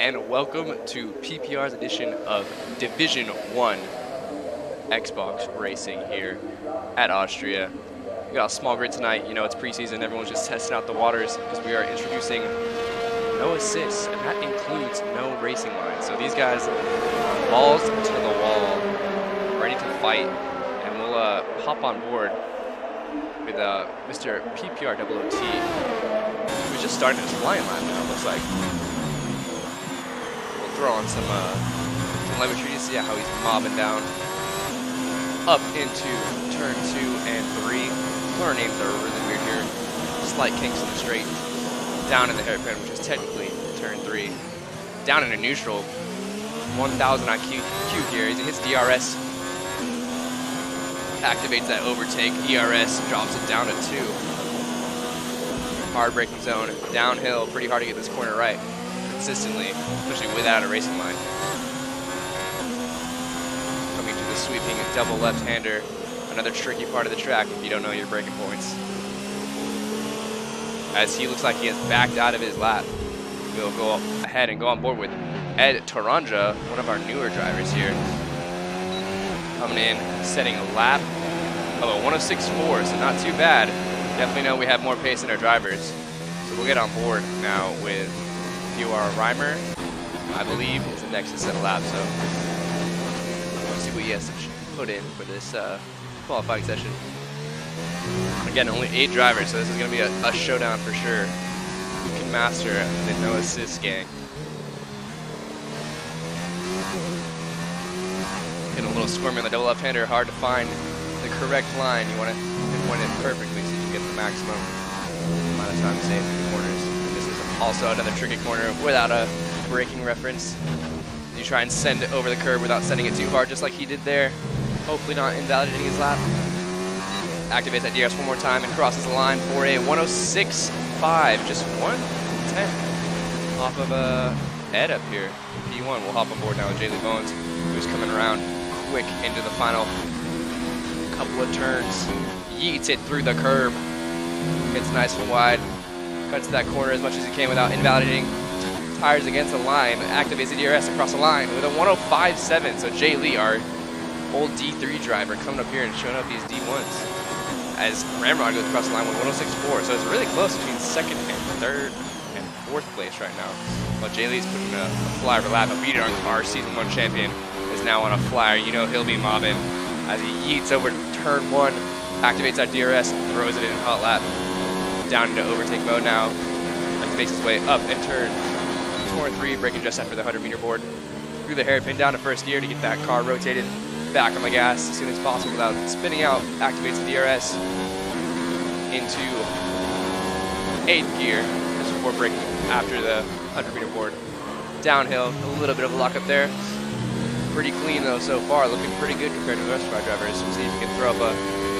and welcome to PPR's edition of Division 1 Xbox Racing here at Austria. We got a small grid tonight. You know, it's preseason. Everyone's just testing out the waters because we are introducing no assists, and that includes no racing lines. So these guys, balls to the wall, ready to fight, and we'll hop on board with Mr. PPR OOT, who's just starting his flying lap now, it looks like. We'll throw on some telemetry to see how he's mobbing down up into turn 2 and 3. Corner names are really weird here. Slight kinks in the straight. Down in the hairpin, which is technically turn 3. Down into neutral. 1000 IQ here. He hits DRS. Activates that overtake. DRS drops it down to 2. Hard braking zone. Downhill. Pretty hard to get this corner right consistently, especially without a racing line. Coming to the sweeping double left-hander. Another tricky part of the track if you don't know your braking points. As he looks like he has backed out of his lap. We'll go ahead and go on board with Ed Taranja, one of our newer drivers here. Coming in, setting a lap of a 106.4, so not too bad. Definitely know we have more pace in our drivers. So we'll get on board now with POR Reimer, I believe is the next to set a lap, so let's see what he has to put in for this qualifying session. Again, only 8 drivers, so this is going to be a showdown for sure. Who can master the no assist gang? Getting a little squirmy on the double left-hander, hard to find the correct line. You want to pinpoint it perfectly so you can get the maximum amount of time saved in the corners. And this is also another tricky corner without a braking reference. You try and send it over the curb without sending it too hard, just like he did there. Hopefully not invalidating his lap. Activates that DRS one more time and crosses the line for a 106.5, just 1:10 off of Ed up here. P1 will hop on board now with Jaylee Bones, who's coming around quick into the final couple of turns. Yeets it through the curb. Gets nice and wide. Cuts that corner as much as he can without invalidating. Tires against the line. Activates the DRS across the line with a 105.7. So Jay Lee, our old D3 driver, coming up here and showing up these D1s. As Ramrod goes across the line with 106.4. So it's really close between second and third and fourth place right now. While Jay Lee's putting a flyer for lap. A beater on our season 1 champion is now on a flyer. You know he'll be mobbing as he yeets over turn 1, activates that DRS, and throws it in hot lap. Down into overtake mode now. Activates his way up and turn 2 or 3, braking just after the 100-meter board. Through the hairpin down to first gear to get that car rotated. Back on the gas as soon as possible without spinning out. Activates the DRS into 8th gear just before braking after the 100-meter board. Downhill, a little bit of a lock up there. Pretty clean though so far, looking pretty good compared to the rest of our drivers. We'll see if he can throw up a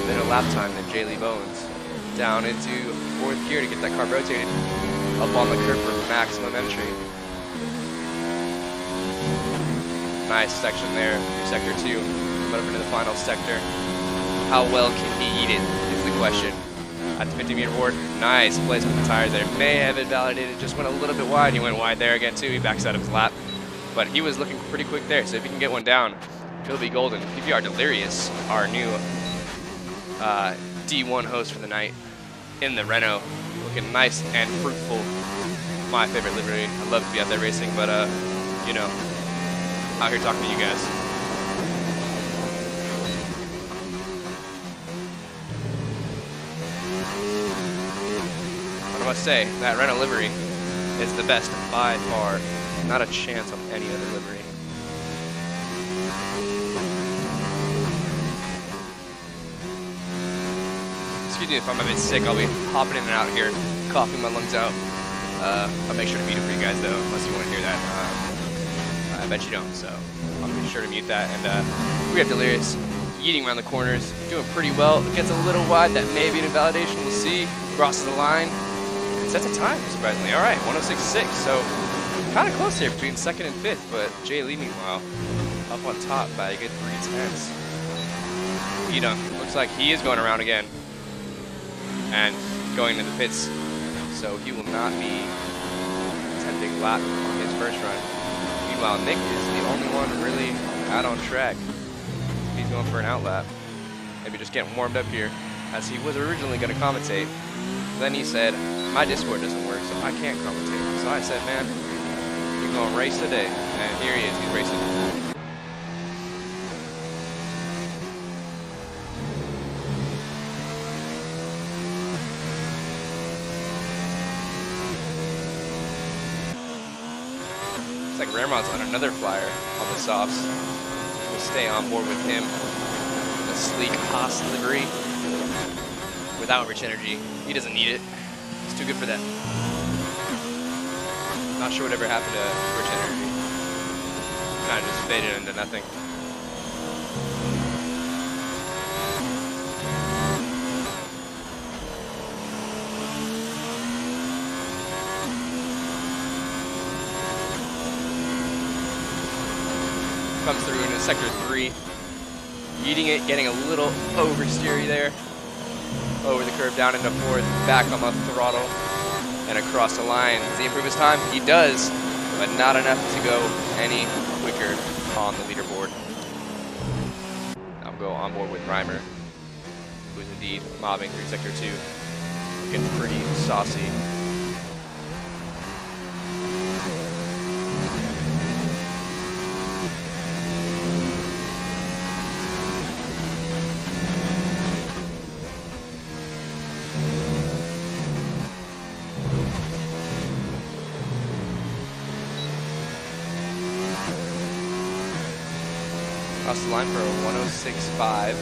bit of lap time than Jaylee Bones. Down into 4th gear to get that car rotated. Up on the curb for maximum entry. Nice section there, sector 2. Over into the final sector. How well can he eat it is the question. At the 50-meter board, nice placement of the tires there. May have invalidated, just went a little bit wide. He went wide there again too. He backs out of his lap. But he was looking pretty quick there, so if he can get one down, he'll be golden. PPR Delirious, our new D1 host for the night in the Renault. Looking nice and fruitful. My favorite livery. I love to be out there racing, but you know, out here talking to you guys. I must say, that Renault livery is the best by far. Not a chance on any other livery. Excuse me if I'm a bit sick, I'll be hopping in and out here, coughing my lungs out. I'll make sure to mute it for you guys though, unless you want to hear that. I bet you don't, so I'll be sure to mute that. And we have Delirious eating around the corners, doing pretty well. Gets a little wide, that may be an invalidation, we'll see. Crosses the line. That's a time, surprisingly. All right, 106.6. So kind of close here between 2nd and 5th, but Jay Lee, meanwhile, up on top by a good 3/10. Ida looks like he is going around again and going to the pits, so he will not be attempting lap on his first run. Meanwhile, Nick is the only one really out on track. He's going for an outlap. Maybe just getting warmed up here, as he was originally going to commentate. Then he said, my Discord doesn't work, so I can't commentate. So I said, man, you're going to race today. And here he is, he's racing. Looks like Ramrod's on another flyer on the softs. We'll stay on board with him. The sleek Haas livery without rich energy. He doesn't need it. It's too good for that. Not sure whatever happened to rich energy. Kind of just faded into nothing. Comes through into sector 3, eating it, getting a little oversteery there. Over the curve, down into 4th, back on the throttle, and across the line. Does he improve his time? He does, but not enough to go any quicker on the leaderboard. I'll go on board with Reimer, who is indeed mobbing through sector 2, looking pretty saucy. Across the line for a 106.5.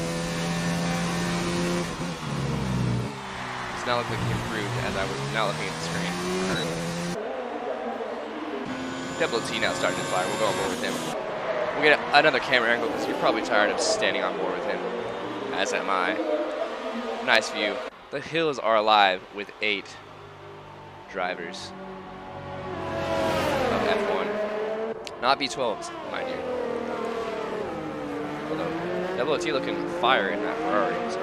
Does not look like he improved, as I was not looking at the screen currently. Double T now starting to fly. We'll go on board with him. We'll get another camera angle because you're probably tired of standing on board with him, as am I. Nice view. The hills are alive with 8 drivers of F1. Not V12s, mind you. Although, Double T looking fire in that Ferrari. So.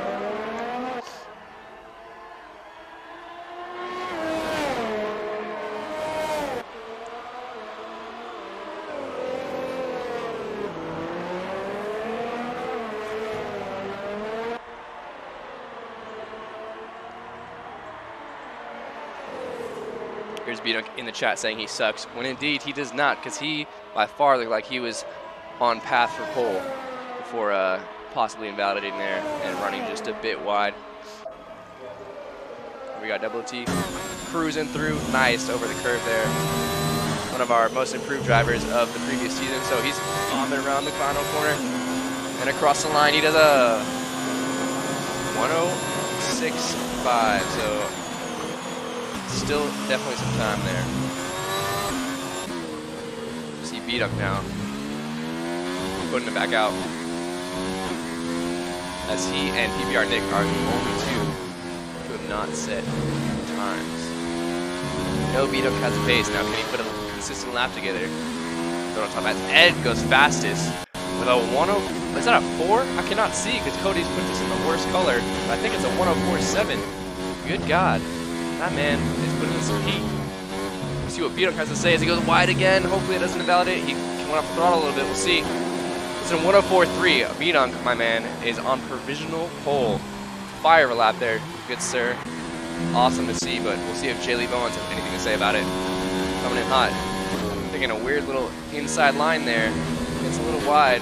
Here's Beto in the chat saying he sucks, when indeed he does not, because he, by far, looked like he was on path for pole before possibly invalidating there and running just a bit wide. We got Double T cruising through, nice over the curve there. One of our most improved drivers of the previous season, so he's bombing around the final corner and across the line. He does a 106.5, so still definitely some time there. See Beat-Up now, putting it back out, as he and PPR Nick are the only 2 who have not set times. No Beat-Up has a pace. Now can he put a consistent lap together? Go on top as Ed goes fastest with a 10. Is that a 4? I cannot see because Cody's put this in the worst color. I think it's a 104.7. Good God. That man is putting in some heat. We'll see what Beat-Up has to say as he goes wide again. Hopefully it doesn't invalidate. He went off the throttle a little bit. We'll see. It's in 104.3. Beat-Up, my man, is on provisional pole. Fire of a lap there. Good sir. Awesome to see, but we'll see if Jay Lee Bowens has anything to say about it. Coming in hot. Taking a weird little inside line there. It's a little wide.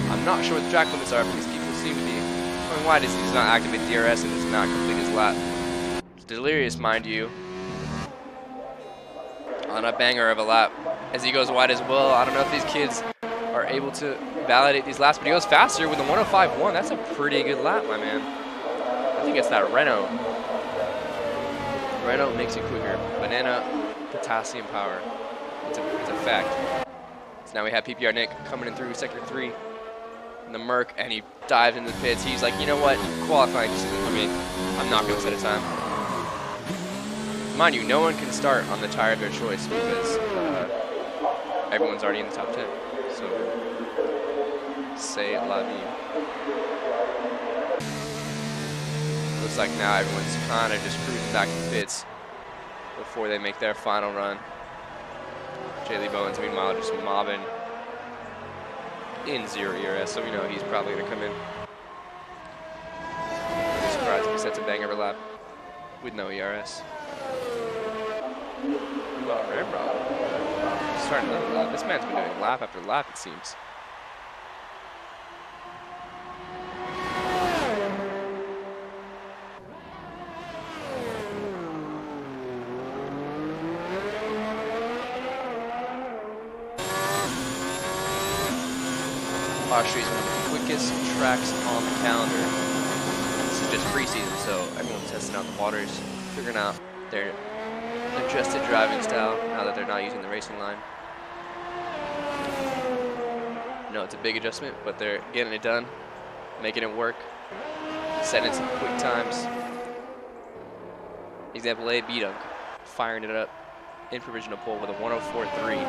I'm not sure what the track limits are because people seem to be going wide as he does not activate DRS and does not complete his lap. It's delirious, mind you. On a banger of a lap as he goes wide as well. I don't know if these kids are able to validate these laps, but he goes faster with a 105.1. That's a pretty good lap, my man. I think it's that Renault. Renault makes it quicker. Banana potassium power. It's a fact. So now we have PPR Nick coming in through sector 3 in the Merc, and he dives into the pits. He's like, you know what? Qualifying, I'm not going to set a time. Mind you, no one can start on the tire of their choice because everyone's already in the top 10. So, c'est la vie. Looks like now everyone's kind of just cruising back to the pits before they make their final run. J.Lee Bowens, meanwhile, just mobbing in 0 ERS, so we know he's probably going to come in. I'd be surprised if he sets a bang every lap with no ERS. Starting another lap. This man's been doing lap after lap, it seems. Austria is one of the quickest tracks on the calendar. This is just preseason, so everyone's testing out the waters, figuring out their adjusted driving style now that they're not using the racing line. No, it's a big adjustment, but they're getting it done, making it work, setting some quick times. Example A, B-Dunk, firing it up in provisional pole with a 104.3.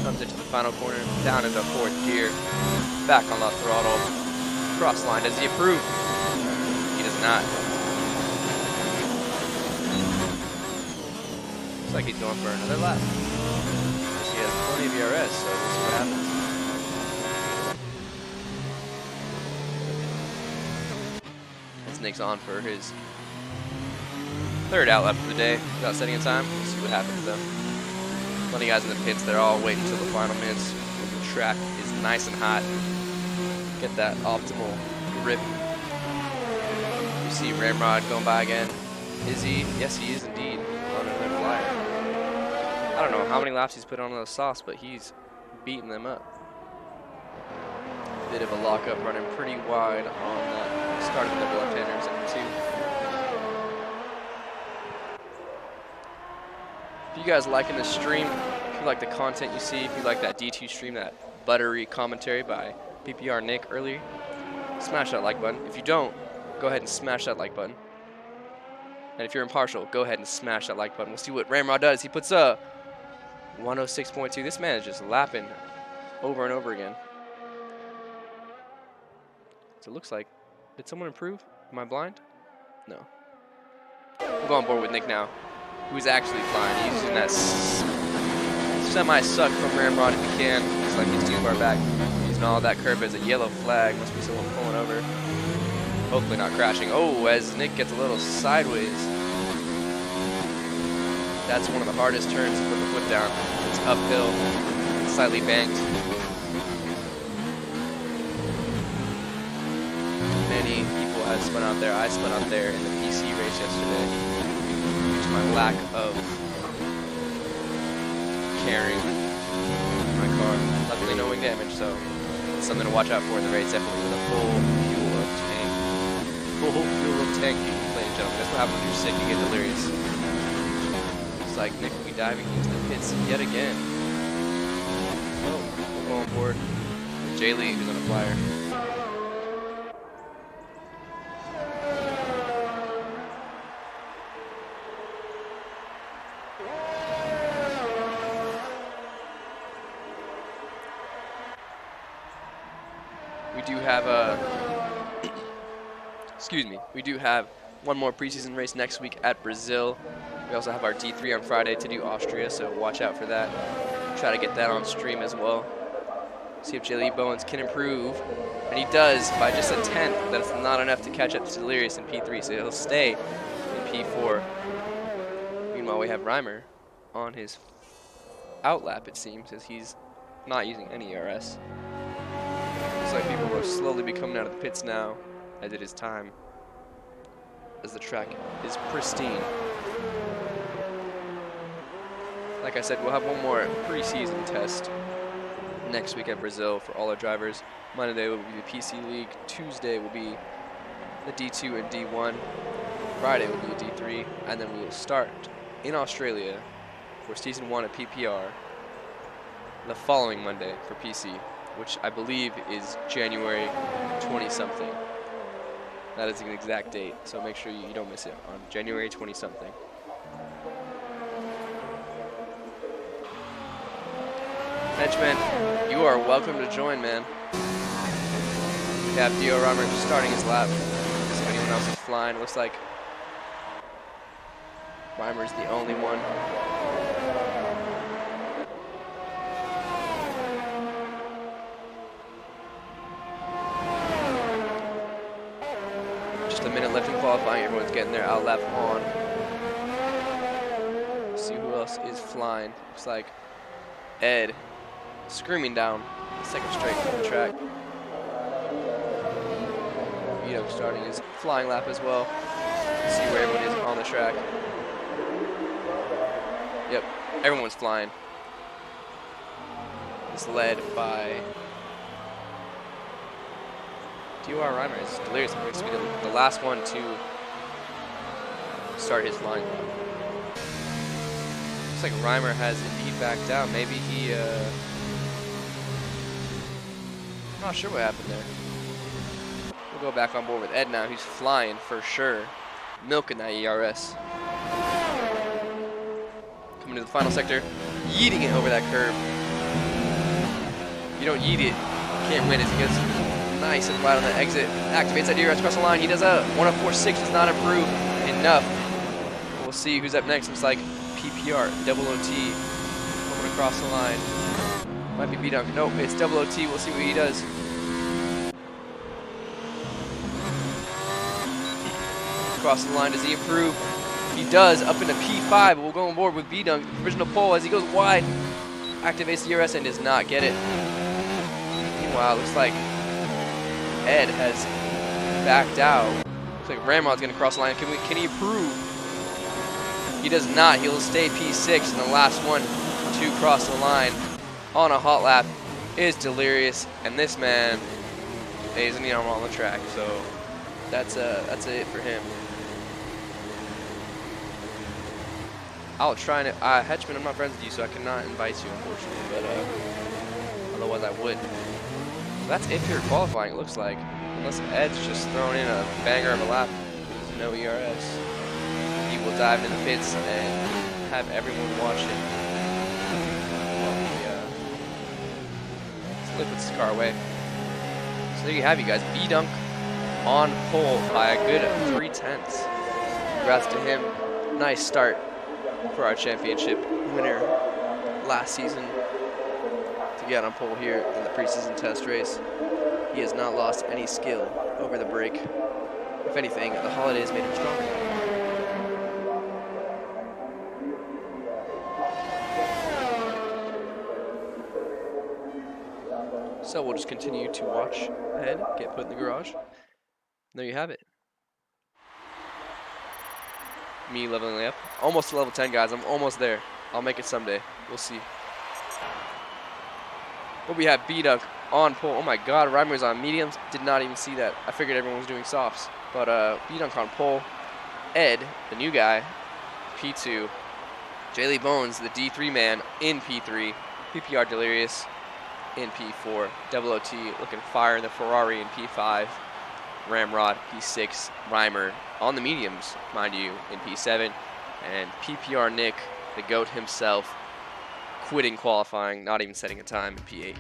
Comes into the final corner, down into 4th gear, back on the throttle, cross line. Does he approve? He does not. Looks like he's going for another lap. He has plenty of ERS, so we'll see what happens. As Nick's on for his 3rd outlap of the day without setting a time. We'll see what happens though. Plenty of guys in the pits, they're all waiting until the final minutes when the track is nice and hot. Get that optimal grip. You see Ramrod going by again. Is he? Yes, he is indeed on another flyer. I don't know how many laps he's put on those softs, but he's beating them up. Bit of a lockup, running pretty wide on that start of the double left-handers at 2. If you guys liking this stream, if you like the content you see, if you like that D2 stream, that buttery commentary by PPR Nick earlier, smash that like button. If you don't, go ahead and smash that like button. And if you're impartial, go ahead and smash that like button. We'll see what Ramrod does. He puts a 106.2. This man is just lapping over and over again. So it looks like, did someone improve? Am I blind? No. We'll go on board with Nick now, who's actually flying. He's using that semi-suck from Ramrod if he can. Looks like he's 2 bar back. Using all that curve as a yellow flag. Must be someone pulling over. Hopefully not crashing. Oh, as Nick gets a little sideways. That's one of the hardest turns to put the foot down. It's uphill, slightly banked. Many people have spun out there. I spun out there in the PC race yesterday due to my lack of carrying my car. Luckily no wing damage, so it's something to watch out for in the race, definitely with a full fuel up tank. Full fuel up tank, ladies and gentlemen. That's what happens when you're sick, you get delirious. It's like Nick will be diving into the pits yet again. Oh, we'll go on board. J-Lee, who's on a flyer. We do have one more preseason race next week at Brazil. We also have our D3 on Friday to do Austria, so watch out for that. Try to get that on stream as well. See if J.Lee Bowens can improve. And he does by just a 10th. That's not enough to catch up to Delirious in P3, so he'll stay in P4. Meanwhile, we have Reimer on his outlap, it seems, as he's not using any ERS. Looks like people will slowly be coming out of the pits now, as it is time, as the track is pristine. Like I said, we'll have one more preseason test next week at Brazil for all our drivers. Monday will be the PC League. Tuesday will be the D2 and D1. Friday will be the D3. And then we will start in Australia for Season 1 at PPR the following Monday for PC, which I believe is January 20-something. That is an exact date, so make sure you don't miss it on January 20-something. Henchman, you are welcome to join, man. We have Dio Reimer starting his lap. See if anyone else is flying. Looks like Reimer's the only one. Just a minute left in qualifying. Everyone's getting their out lap on. Let's see who else is flying. Looks like Ed screaming down the second straight from the track. Vito starting his flying lap as well. Let's see where everyone is on the track. Yep, everyone's flying. It's led by D.O.R. Reimer. It's delirious. He's going to be the last one to start his flying lap. Looks like Reimer has indeed backed out. Maybe he, not sure what happened there. We'll go back on board with Ed now. He's flying for sure. Milking that ERS. Coming to the final sector. Yeeting it over that curve. If you don't yeet it, you can't win as he gets nice and wide on the exit. Activates that ERS across the line. He does a 104.6, does not improve enough. We'll see who's up next. Looks like PPR, double OT, coming across the line. Might be B-Dunk. Nope, it's double OT. We'll see what he does. Across the line, does he improve? He does, up into P5. We'll go on board with B-Dunk, the provisional pole as he goes wide. Activates the ERS and does not get it. Meanwhile, looks like Ed has backed out. Looks like Ramrod's going to cross the line. Can he improve? He does not. He'll stay P6, and the last one to cross the line on a hot lap is Delirious, and this man isn't even on the track, so that's it for him. I'll try and Hetchman, I'm not friends with you, so I cannot invite you, unfortunately, but otherwise I would. So that's it for your qualifying, it looks like, unless Ed's just throwing in a banger of a lap. There's no ERS. He will dive into the pits and have everyone watching. Slip puts his car away. So there you have you guys. B-Dunk on pole by a good 3/10. Congrats to him. Nice start for our championship winner last season to get on pole here in the preseason test race. He has not lost any skill over the break. If anything, the holidays made him stronger. So we'll just continue to watch ahead, get put in the garage. There you have it. Me leveling up. Almost to level 10, guys. I'm almost there. I'll make it someday. We'll see. But we have B-Dunk on pole. Oh my god, Reimer's on mediums. Did not even see that. I figured everyone was doing softs. But B-Dunk on pole. Ed, the new guy, P2. J-Lee Bones, the D3 man, in P3. PPR Delirious in P4. Double OT looking fire in the Ferrari in P5. Ramrod, P6. Reimer on the mediums, mind you, in P7. And PPR Nick, the GOAT himself, quitting qualifying, not even setting a time in P8.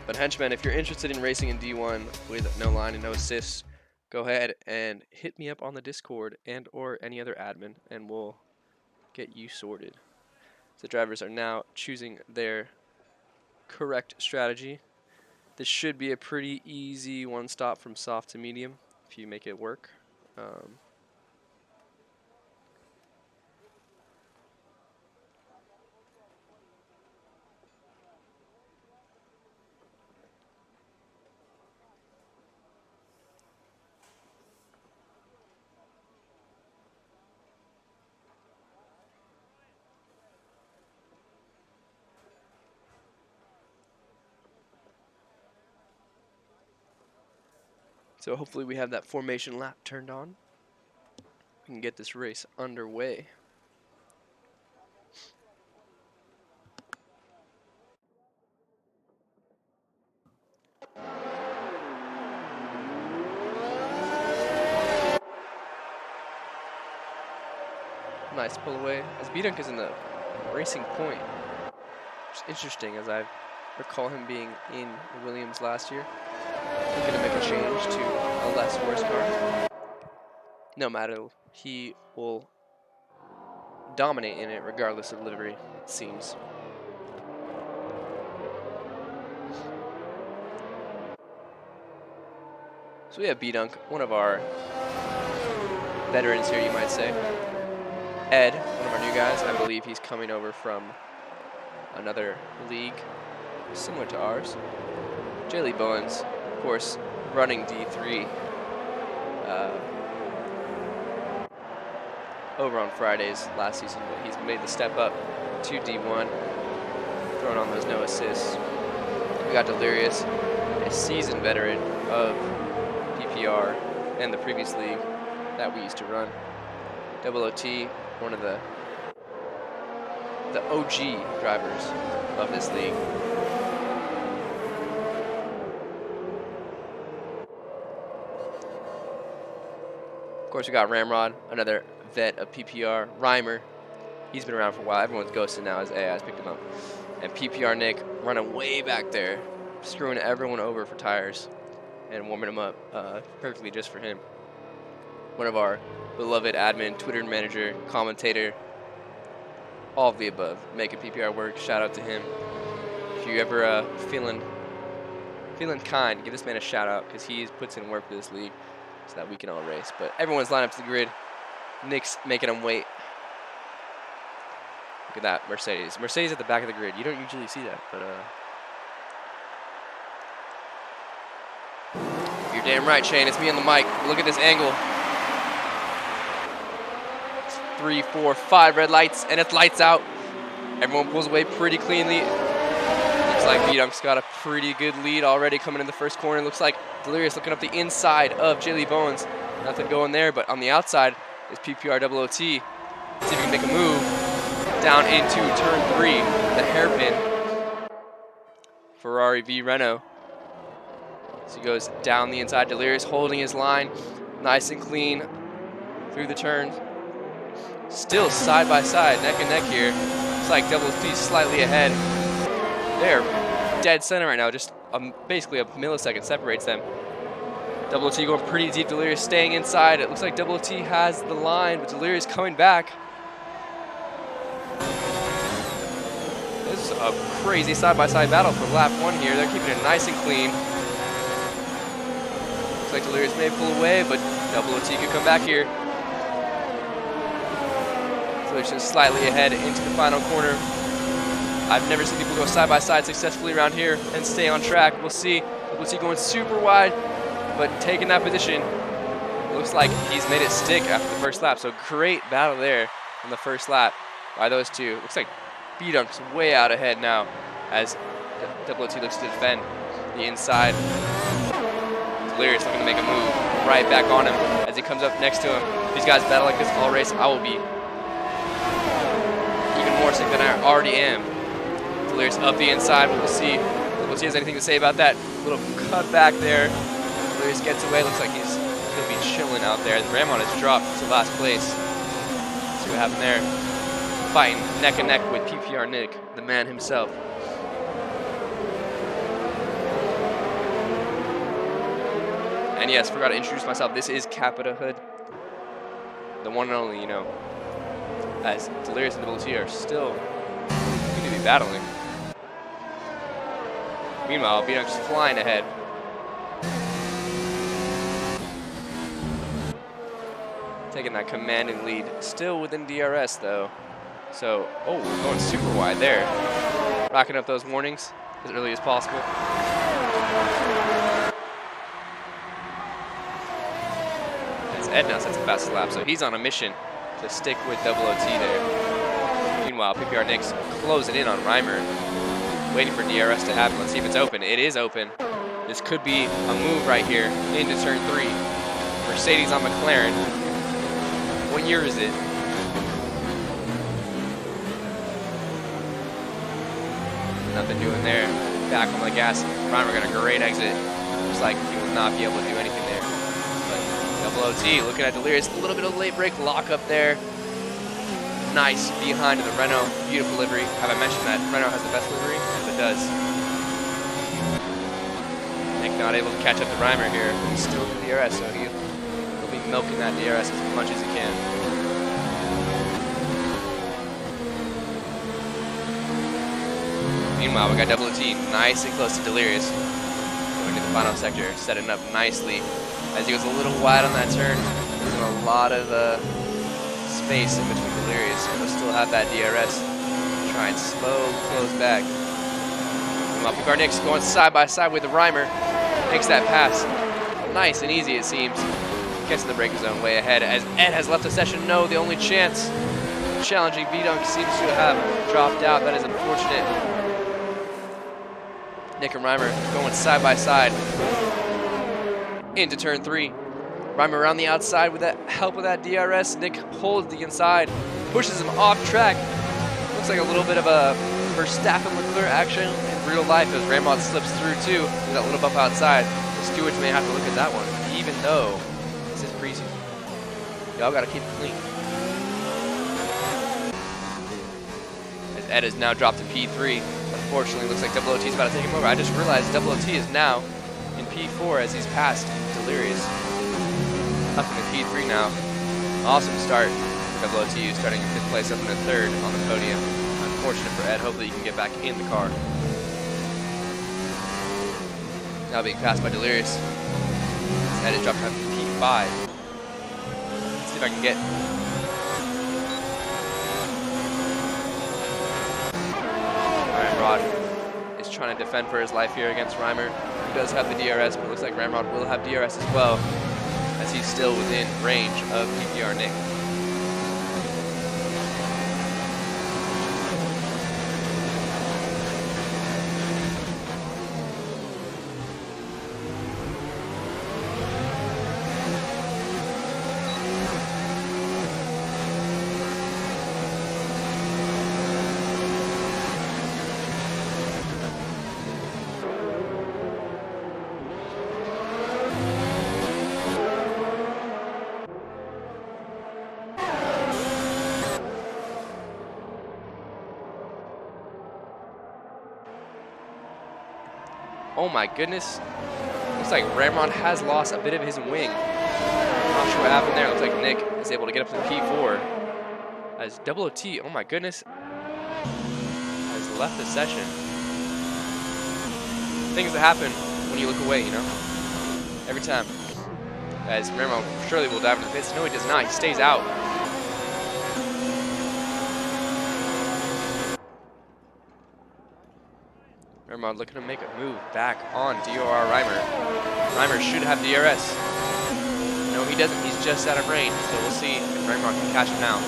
But Henchmen, if you're interested in racing in D1 with no line and no assists, go ahead and hit me up on the Discord and or any other admin, and we'll get you sorted. The drivers are now choosing their correct strategy. This should be a pretty easy one stop from soft to medium if you make it work. So hopefully we have that formation lap turned on. We can get this race underway. Nice pull away as B-Dunk is in the racing point. Which is interesting as I've recall him being in the Williams last year. Looking to make a change to a less worse car. No matter, he will dominate in it regardless of livery, it seems. So we have B-Dunk, one of our veterans here, you might say. Ed, one of our new guys. I believe he's coming over from another league similar to ours. J. Bowens, of course, running D3 over on Fridays last season, but he's made the step up to D1, throwing on those no assists. We got Delirious, a seasoned veteran of PPR and the previous league that we used to run. OOT, one of the OG drivers of this league. Of course, we got Ramrod, another vet of PPR. Reimer, he's been around for a while. Everyone's ghosted now as AI's picked him up. And PPR Nick running way back there, screwing everyone over for tires and warming them up perfectly just for him. One of our beloved admin, Twitter manager, commentator, all of the above, making PPR work. Shout out to him. If you ever feeling kind, give this man a shout out because he puts in work for this league so that we can all race. But everyone's lined up to the grid. Nick's making them wait. Look at that, Mercedes. Mercedes at the back of the grid. You don't usually see that, but you're damn right, Shane. It's me on the mic. Look at this angle. 3, 4, 5 red lights, and it's lights out. Everyone pulls away pretty cleanly. Looks like B-Dunk's got a pretty good lead already coming in the first corner. Looks like Delirious looking up the inside of J. Bowens. Nothing going there, but on the outside is PPR OOT. See if he can make a move down into turn 3, the hairpin. Ferrari v Renault. So he goes down the inside. Delirious holding his line nice and clean through the turn. Still side by side, neck and neck here. Looks like OOT slightly ahead. They're dead center right now. Just basically a millisecond separates them. OOT going pretty deep. Delirious staying inside. It looks like OOT has the line, but Delirious coming back. This is a crazy side-by-side battle for lap 1 here. They're keeping it nice and clean. Looks like Delirious may pull away, but OOT could come back here. Delirious just slightly ahead into the final corner. I've never seen people go side-by-side successfully around here and stay on track. We'll see. OOT going super wide, but taking that position. Looks like he's made it stick after the first lap. So great battle there on the first lap by those two. Looks like B-Dunk's way out ahead now as OOT looks to defend the inside. Delirious looking to make a move right back on him as he comes up next to him. If these guys battle like this all race, I will be even more sick than I already am. Delirious up the inside, but we'll see. We'll see if he has anything to say about that little cut back there. Delirious gets away. Looks like he's going to be chilling out there. Ramon has dropped to last place. See what happened there. Fighting neck and neck with PPR Nick, the man himself. And yes, forgot to introduce myself. This is Capita Hood, the one and only, you know, as Delirious and OOT are still going to be battling. Meanwhile, B-Dunk's flying ahead. Taking that commanding lead. Still within DRS, though. So, oh, we're going super wide there. Rocking up those warnings as early as possible. As Ed now sets the fastest lap, so he's on a mission to stick with OOT there. Meanwhile, PPR Nick's closing in on Reimer, waiting for DRS to happen. Let's see if it's open. It is open. This could be a move right here into turn 3. Mercedes on McLaren. What year is it? Nothing doing there. Back on the gas. Reimer got a great exit. Looks like he will not be able to do anything there. But OOT looking at Delirious. A little bit of late break lock up there. Nice behind the Renault. Beautiful livery. Have I mentioned that Renault has the best livery? Yes, it does. Nick not able to catch up to Reimer here. He's still in the DRS, so he'll be milking that DRS as much as he can. Meanwhile, we got Double T nice and close to Delirious. Going to the final sector, setting up nicely. As he goes a little wide on that turn, losing a lot of space in between Delirious. He'll still have that DRS. Try and slow close back. Meanwhile, PPR Nick's going side by side with the Reimer. Makes that pass. Nice and easy, it seems. Gets in the breaker zone way ahead as Ed has left the session. No, the only chance challenging B-Dunk seems to have dropped out. That is unfortunate. Nick and Reimer going side by side into turn 3. Reimer around the outside with that help with that DRS. Nick holds the inside, pushes him off track. Looks like a little bit of a Verstappen-Leclerc action in real life as Ramrod slips through too with that little bump outside. The stewards may have to look at that one, even though this is preseason. Y'all gotta keep it clean. As Ed has now dropped to P3. Unfortunately, looks like Double OT is about to take him over. I just realized Double OT is now in P4 as he's passed Delirious. Up into P3 now. Awesome start for Double OT, starting in 5th place, up into 3rd on the podium. Unfortunate for Ed. Hopefully he can get back in the car. Now being passed by Delirious. Ed is dropped down to P5. Let's see if I can get. Ramrod is trying to defend for his life here against Reimer. He does have the DRS, but it looks like Ramrod will have DRS as well, as he's still within range of PPR Nick. Oh my goodness. Looks like Ramrod has lost a bit of his wing. Not sure what happened there. Looks like Nick is able to get up to P4. As Double OT, oh my goodness, has left the session. Things that happen when you look away, you know? Every time. As Ramrod surely will dive into the pits. No, he does not. He stays out. Ramrod looking to make a move back on DOR Reimer. Reimer should have DRS. No, he doesn't. He's just out of range, so we'll see if Ramrod can catch him now.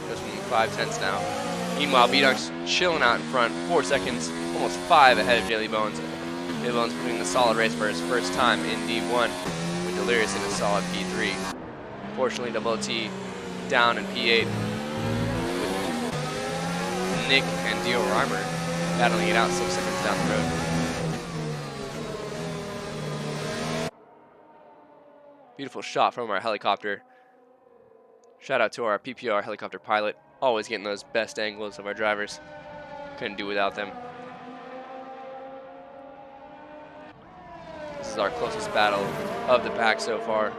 Goes from 5/10 now. Meanwhile, B-Dunk's chilling out in front, 4 seconds, almost 5 ahead of Daily Bones. Daily Bones putting the solid race for his first time in D1, with Delirious in a solid P3. Unfortunately, Double OT down in P8. Nick and Dio Reimer battling it out 6 seconds down the road. Beautiful shot from our helicopter. Shout out to our PPR helicopter pilot. Always getting those best angles of our drivers. Couldn't do without them. This is our closest battle of the pack so far.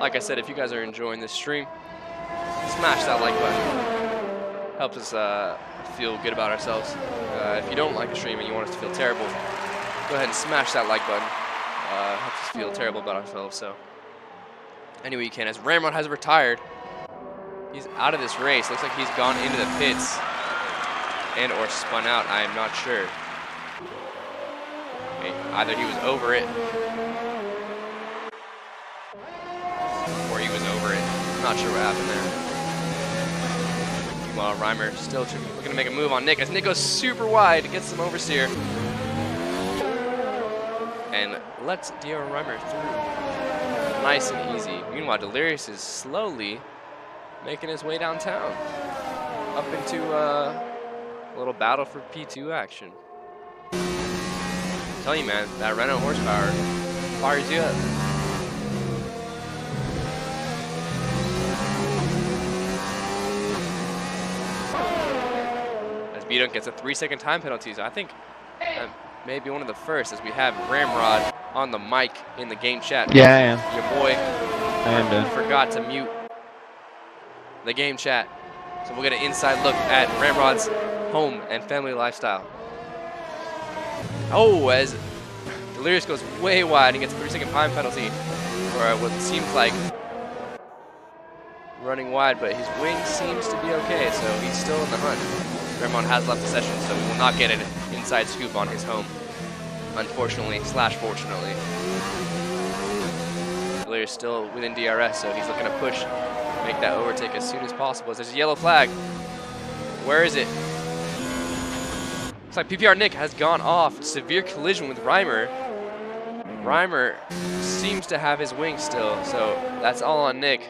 Like I said, if you guys are enjoying this stream, smash that like button. Helps us feel good about ourselves. If you don't like the stream and you want us to feel terrible, go ahead and smash that like button. Helps us feel terrible about ourselves. So, any way you can. As Ramrod has retired, he's out of this race. Looks like he's gone into the pits and or spun out. I am not sure. Okay, either he was over it, or he was over it. Not sure what happened there. Meanwhile, Reimer still looking to make a move on Nick as Nick goes super wide, gets some oversteer, and lets Dio Reimer through. Nice and easy. Meanwhile, Delirious is slowly making his way downtown, up into a little battle for P2 action. I'm telling you, man, that Renault horsepower fires you up. Vidunk gets a 3-second time penalty. So I think maybe one of the first, as we have Ramrod on the mic in the game chat. Yeah, I am. Your boy I am done. forgot to mute the game chat. So we'll get an inside look at Ramrod's home and family lifestyle. Oh, as Delirious goes way wide and gets a 3-second time penalty for what seems like running wide, but his wing seems to be okay, so he's still in the hunt. Ramrod has left the session, so we will not get an inside scoop on his home, unfortunately / fortunately. Delirious still within DRS, so he's looking to push, make that overtake as soon as possible. As there's a yellow flag. Where is it? Looks like PPR Nick has gone off. Severe collision with Reimer. Reimer seems to have his wing still, so that's all on Nick,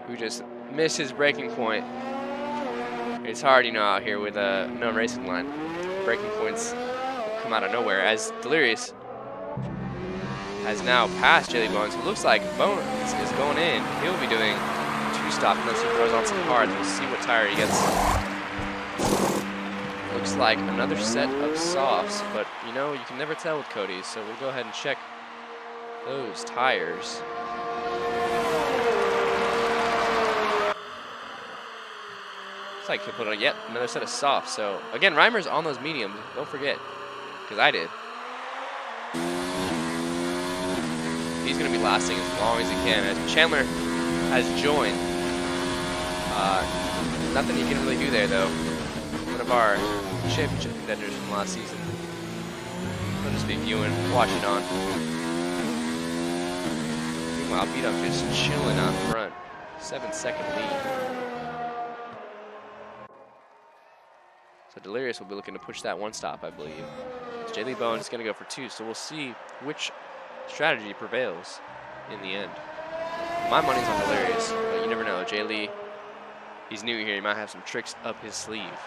who just missed his braking point. It's hard, you know, out here with no racing line. Braking points come out of nowhere, as Delirious has now passed Jelly Bones. It looks like Bones is going in. He'll be doing 2-stop unless he throws on some hard. We'll see what tire he gets. Looks like another set of softs, but you know, you can never tell with Cody's, so we'll go ahead and check those tires. Looks like he'll put on yet another set of softs. So again, Reimer's on those mediums, don't forget, because I did. He's going to be lasting as long as he can. As Chandler has joined. Nothing he can really do there, though. One of our championship contenders from last season. He'll just be viewing, watching on. Meanwhile, Vidunk just chilling out front. 7-second lead. So Delirious will be looking to push that 1-stop, I believe. Jelly Bones is going to go for 2, so we'll see which strategy prevails in the end. My money's on Delirious, but you never know. Jay Lee, he's new here. He might have some tricks up his sleeve.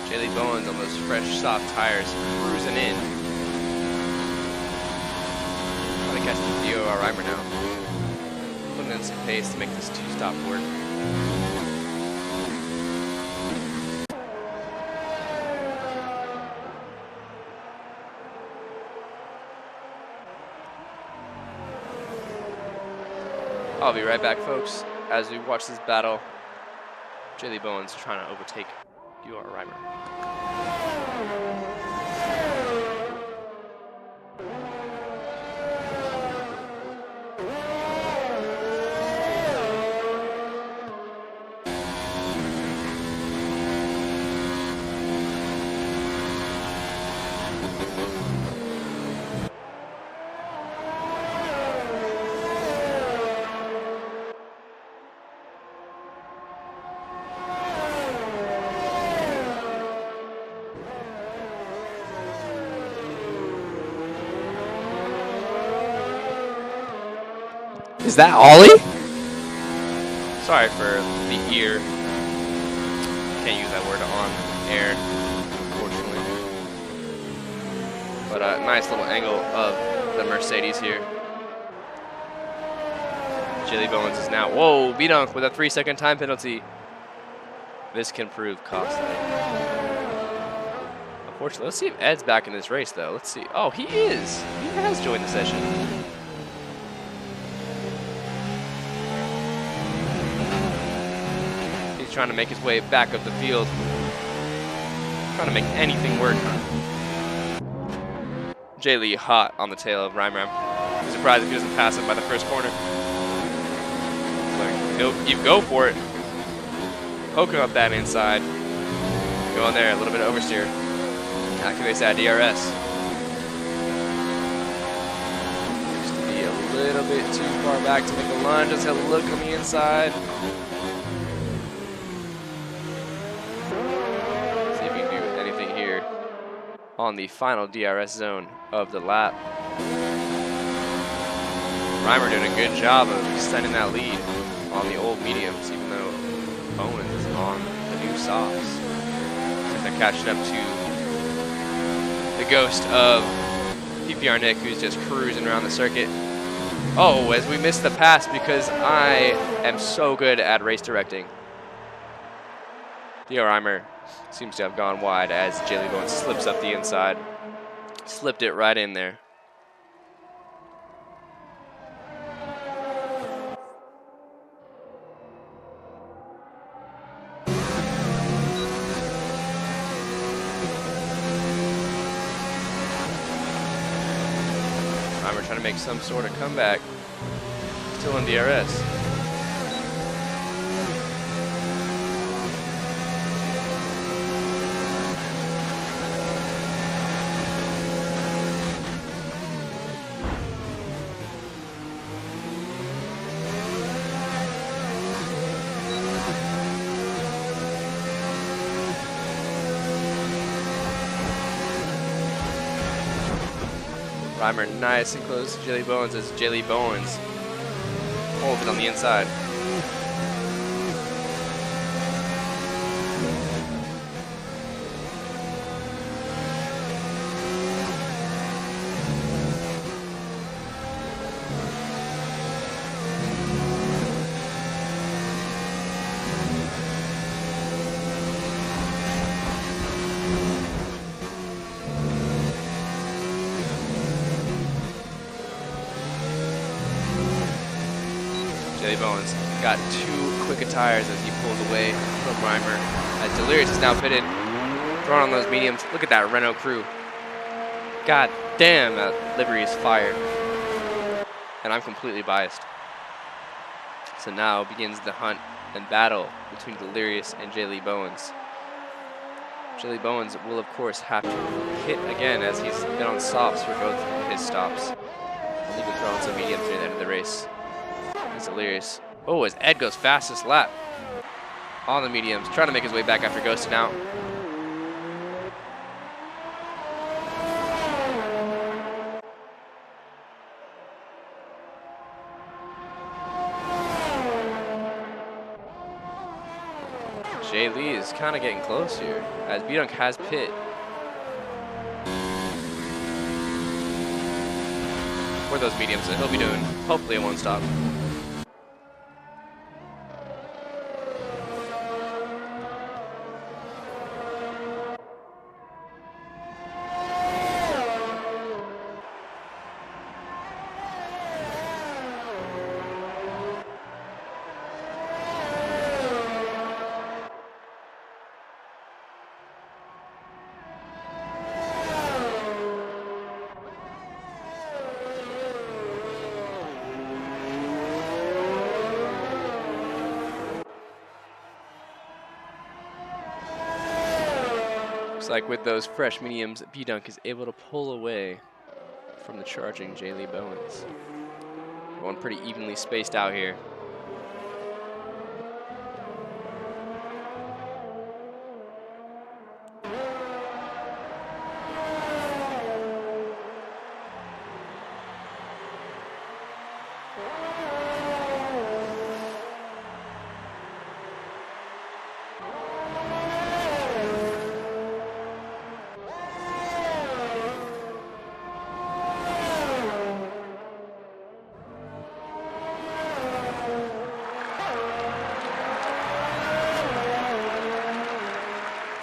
Jelly Bones on those fresh, soft tires, cruising in. Trying to catch the DOR Reimer now. Putting in some pace to make this 2-stop work. I'll be right back, folks, as we watch this battle. Jelly Bones trying to overtake DOR Reimer. Is that Ollie? Sorry for the ear. Can't use that word on air, unfortunately. But a nice little angle of the Mercedes here. Jaylee Bowens is now, whoa, B-dunk with a 3-second time penalty. This can prove costly. Unfortunately, let's see if Ed's back in this race, though. Let's see. Oh, he is. He has joined the session. He's trying to make his way back up the field. Trying to make anything work. Jaylee hot on the tail of Rhyme. I'm surprised if he doesn't pass him by the first corner. You go for it. Poking up that inside. Go in there, a little bit of oversteer. Activates that DRS. Used to be a little bit too far back to make a lunge. Let's have a look on the inside. See if we can do anything here on the final DRS zone of the lap. Reimer doing a good job of extending that lead on the old mediums, even though Bowens is on the new softs. So they're catching up to the ghost of PPR Nick, who's just cruising around the circuit. Oh, as we missed the pass because I am so good at race directing. Theo Reimer seems to have gone wide as Jaylee Bowens slips up the inside. Slipped it right in there. Reimer trying to make some sort of comeback. Still in DRS. Reimer nice and close to Jaylee Bowens as Jaylee Bowens holds it on the inside. Jaylee Bowens got too quick of tires as he pulls away from Reimer. As Delirious is now pitted, throwing on those mediums. Look at that Renault crew. God damn, that livery is fire. And I'm completely biased. So now begins the hunt and battle between Delirious and Jaylee Bowens. Jaylee Bowens will, of course, have to hit again as he's been on softs for both his stops. And he can throw in some mediums near the end of the race. He's Delirious. Oh, as Ed goes fastest lap on the mediums, trying to make his way back after ghosting out. Jaylee is kind of getting close here as B-Dunk has pit. For those mediums that he'll be doing hopefully a one-stop. Like with those fresh mediums, B-Dunk is able to pull away from the charging Jaylee Bowens. Going pretty evenly spaced out here.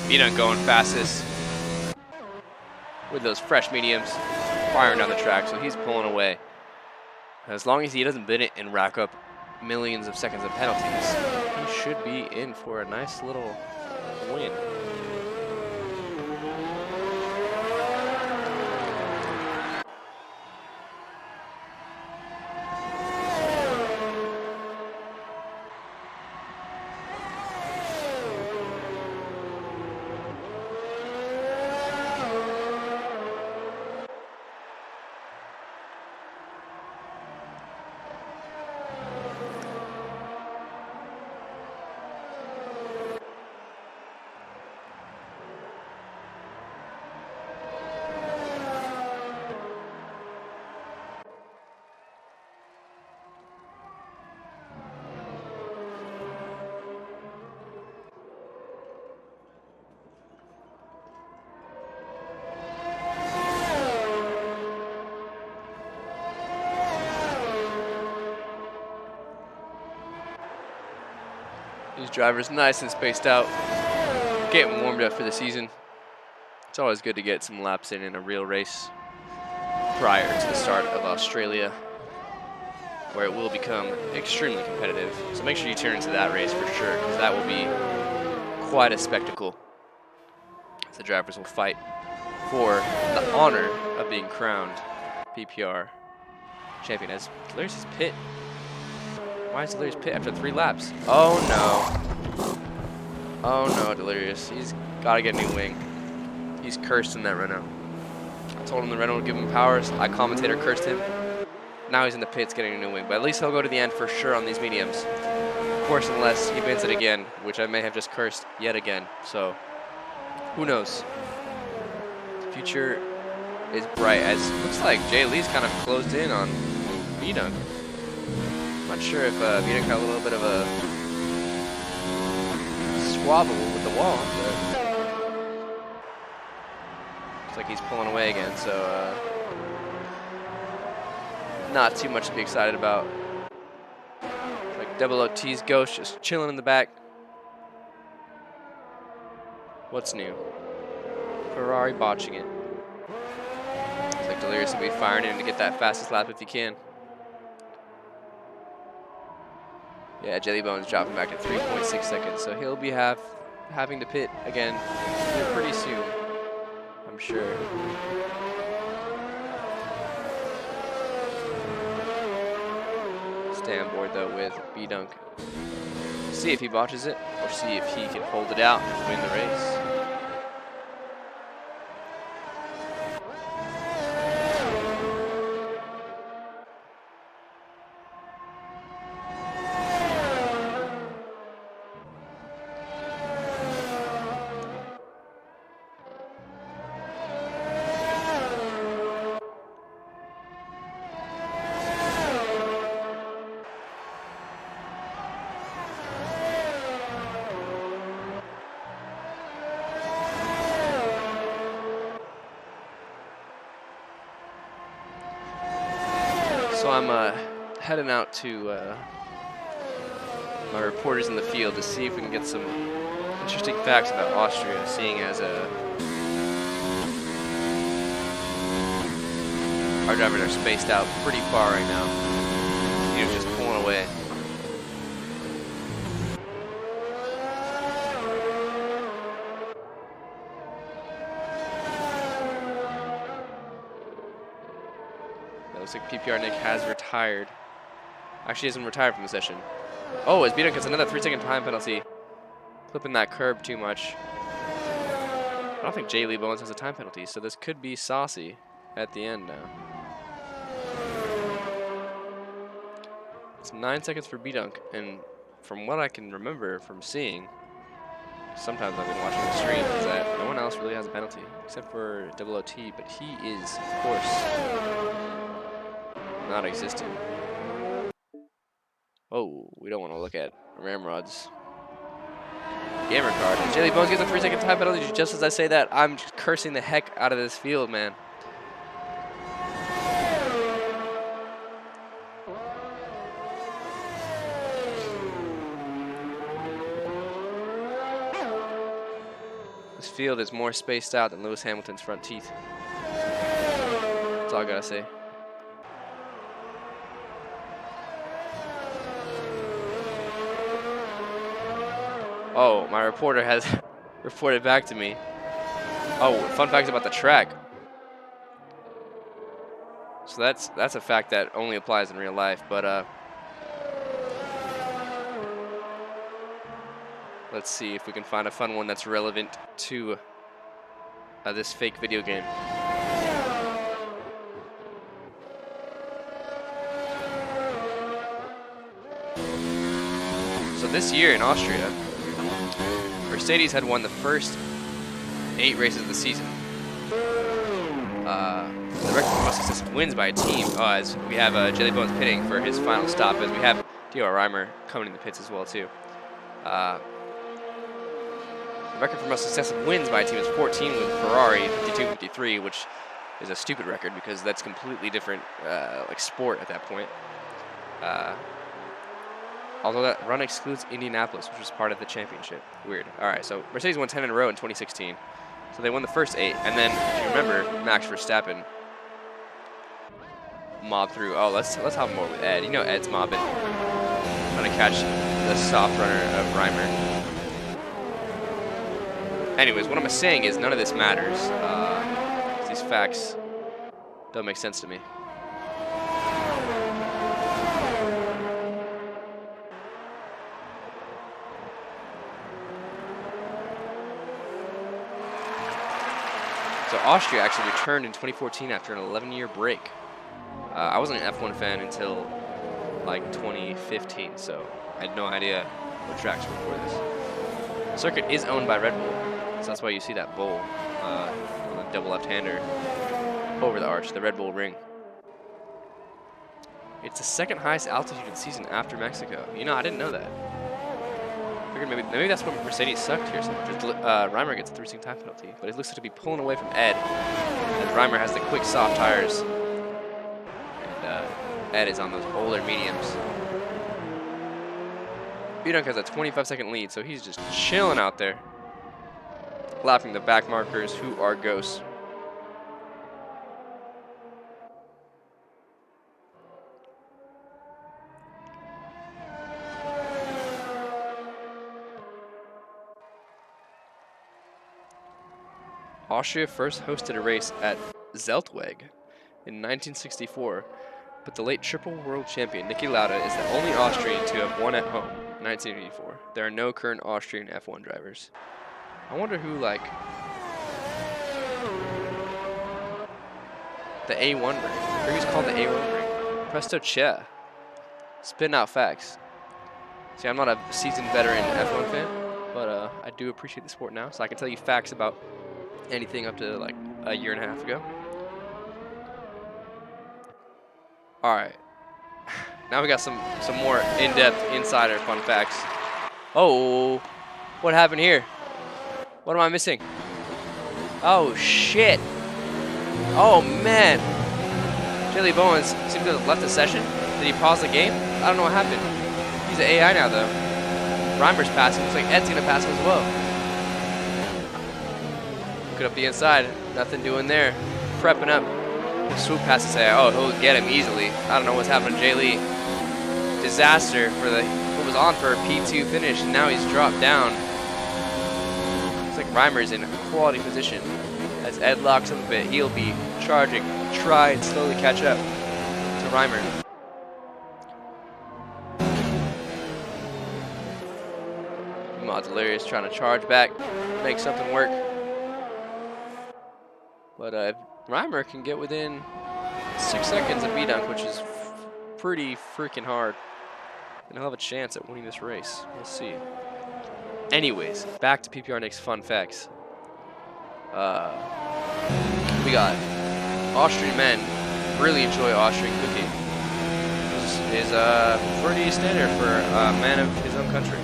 Peanut going fastest with those fresh mediums, firing down the track, so he's pulling away. As long as he doesn't bin it and rack up millions of seconds of penalties, he should be in for a nice little win. These drivers nice and spaced out, getting warmed up for the season. It's always good to get some laps in a real race prior to the start of Australia, where it will become extremely competitive. So make sure you tune into that race for sure, because that will be quite a spectacle. The drivers will fight for the honor of being crowned PPR champion. As Delirious pit. Why is Delirious pit after 3 laps? Oh no. Oh no, Delirious. He's got to get a new wing. He's cursed in that Renault. I told him the Renault would give him powers. I commentator cursed him. Now he's in the pits getting a new wing. But at least he'll go to the end for sure on these mediums. Of course, unless he bins it again, which I may have just cursed yet again. So, who knows? The future is bright. As looks like Jay Lee's kind of closed in on B-Dunk. Not sure if B-Dunk had a little bit of a squabble with the wall, but looks like he's pulling away again, so not too much to be excited about. Like Double OT's Ghost just chilling in the back. What's new? Ferrari botching it. Looks like Delirious will be firing in to get that fastest lap if he can. Yeah, Jellybone's dropping back to 3.6 seconds, so he'll be having to pit again pretty soon, I'm sure. Stay on board though with B-Dunk. See if he botches it, or see if he can hold it out and win the race. So I'm heading out to my reporters in the field to see if we can get some interesting facts about Austria, seeing as our drivers are spaced out pretty far right now. He was just pulling away. Looks like PPR Nick has retired. Actually, hasn't retired from the session. Oh, as B-Dunk gets another 3-second time penalty. Clipping that curb too much. I don't think Jay Lee Bowens has a time penalty, so this could be saucy at the end now. It's 9 seconds for B-Dunk, and from what I can remember from seeing, sometimes I've been watching the stream, is that no one else really has a penalty, except for Double OT, but he is, of course, not existent. Oh, we don't want to look at Ramrod's gamer card. And Jelly Bones gets a 3-second time penalty. Just as I say that, I'm just cursing the heck out of this field, man. field is more spaced out than Lewis Hamilton's front teeth. That's all I gotta say. Oh, my reporter has reported back to me. Oh, fun fact about the track. So that's a fact that only applies in real life, but let's see if we can find a fun one that's relevant to this fake video game. So this year in Austria, Mercedes had won the first 8 races of the season. The record for most successful wins by a team, as we have Jelly Bones pitting for his final stop, as we have D.R. Reimer coming in the pits as well too. The record for most successful wins by a team is 14 with Ferrari, 52-53, which is a stupid record because that's completely different like sport at that point. Although that run excludes Indianapolis, which was part of the championship. Weird. All right, so Mercedes won 10 in a row in 2016. So they won the first 8, and then if you remember, Max Verstappen mobbed through. Oh, let's hop more with Ed. You know Ed's mobbing, trying to catch the soft runner of Reimer. Anyways, what I'm saying is none of this matters. 'Cause these facts don't make sense to me. So Austria actually returned in 2014 after an 11-year break. I wasn't an F1 fan until like 2015, so I had no idea what tracks were for this. The circuit is owned by Red Bull, so that's why you see that bowl on the double left-hander over the arch, the Red Bull ring. It's the second highest altitude in the season after Mexico. You know, I didn't know that. Maybe that's what Mercedes sucked here. So Reimer gets a 3-second time penalty, but it looks like to be pulling away from Ed. And Reimer has the quick, soft tires, and Ed is on those older mediums. Bianchi has a 25-second lead, so he's just chilling out there, lapping the back markers, who are ghosts. Austria first hosted a race at Zeltweg in 1964, but the late triple world champion Niki Lauda is the only Austrian to have won at home in 1984. There are no current Austrian F1 drivers. I wonder who, like, the A1 ring. I think it's called the A1 ring. Presto Che. Spitting out facts. See, I'm not a seasoned veteran F1 fan, but I do appreciate the sport now, so I can tell you facts about anything up to like a year and a half ago. All right, now we got some more in-depth insider fun facts. Oh, what happened here? What am I missing? Oh shit! Oh man! Jelly Bowens seems to have left the session. Did he pause the game? I don't know what happened. He's an AI now though. Reimer's passing. Looks like Ed's gonna pass him as well. Up the inside, nothing doing there. Prepping up. Swoop has to say, oh, he'll get him easily. I don't know what's happening to Jay Lee. Disaster for what was on for a P2 finish, and now he's dropped down. Looks like Reimer's in a quality position. As Ed locks up a bit, he'll be charging, try and slowly catch up to Reimer. Modulary is trying to charge back, make something work. But if Reimer can get within 6 seconds of B-Dunk, which is pretty freaking hard, then he'll have a chance at winning this race. We'll see. Anyways, back to PPR Nick's fun facts. We got Austrian men really enjoy Austrian cooking. This is pretty standard for a man of his own country.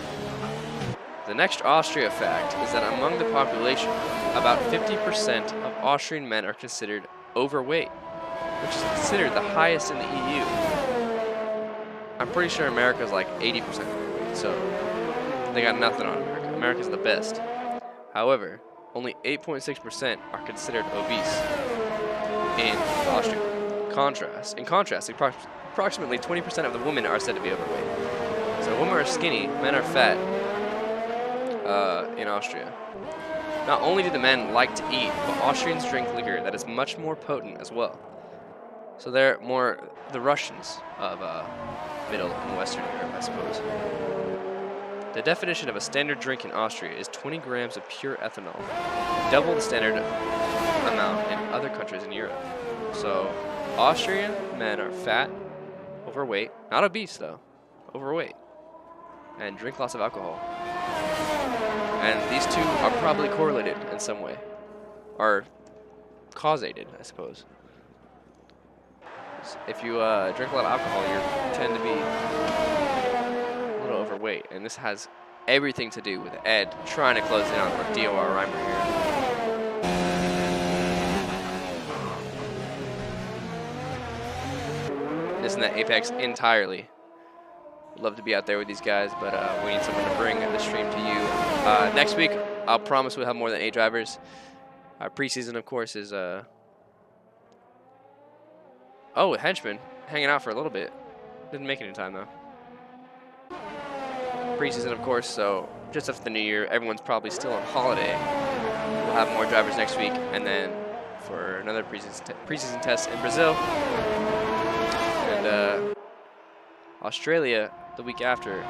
The next Austria fact is that among the population, about 50% of Austrian men are considered overweight, which is considered the highest in the EU. I'm pretty sure America's like 80% overweight, so they got nothing on America. America's the best. However, only 8.6% are considered obese in Austria. In contrast, approximately 20% of the women are said to be overweight. So women are skinny, men are fat in Austria. Not only do the men like to eat, but Austrians drink liquor that is much more potent as well. So they're more the Russians of Middle and Western Europe, I suppose. The definition of a standard drink in Austria is 20 grams of pure ethanol, double the standard amount in other countries in Europe. So Austrian men are fat, overweight, not obese though, overweight, and drink lots of alcohol. And these two are probably correlated in some way, or causated, I suppose. If you drink a lot of alcohol, you tend to be a little overweight, and this has everything to do with Ed trying to close in on DOR Reimer here. Missing that apex entirely. Love to be out there with these guys, but we need someone to bring the stream to you. Next week, I'll promise we'll have more than 8 drivers. Our preseason, of course, is oh, Henchman hanging out for a little bit. Didn't make it in time though. Preseason, of course, so just after the new year, everyone's probably still on holiday. We'll have more drivers next week, and then for another preseason test in Brazil. And Australia the week after,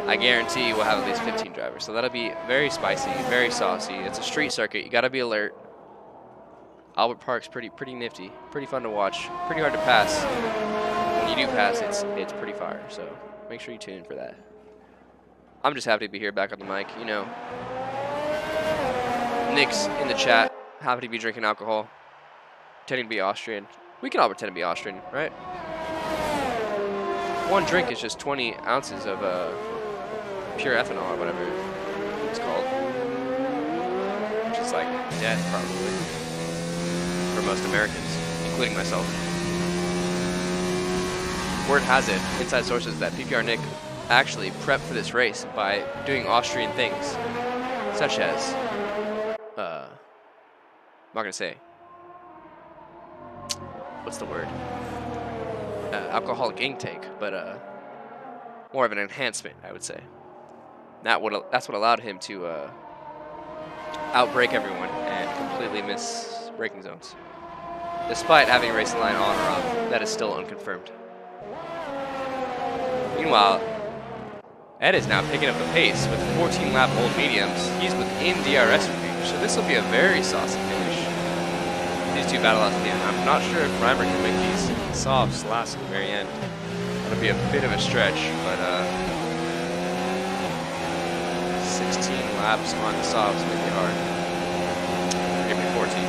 I guarantee we'll have at least 15 drivers. So that'll be very spicy, very saucy. It's a street circuit. You got to be alert. Albert Park's pretty nifty, pretty fun to watch, pretty hard to pass. When you do pass, it's pretty fire. So make sure you tune in for that. I'm just happy to be here back on the mic. You know, Nick's in the chat, happy to be drinking alcohol, pretending to be Austrian. We can all pretend to be Austrian, right? One drink is just 20 ounces of pure ethanol or whatever it's called, which is like death probably for most Americans, including myself. Word has it, inside sources, that PPR Nick actually prepped for this race by doing Austrian things, such as, I'm not gonna say, what's the word? Alcoholic intake, but more of an enhancement, I would say. That's what allowed him to outbrake everyone and completely miss braking zones, despite having a racing line on or off. That is still unconfirmed. Meanwhile, Ed is now picking up the pace with 14-lap old mediums. He's within DRS range, so this will be a very saucy finish. These two battle out at the end. I'm not sure if Reimer can make these softs last at the very end. That'll be a bit of a stretch, but 16 laps on the softs may be hard. Maybe 14.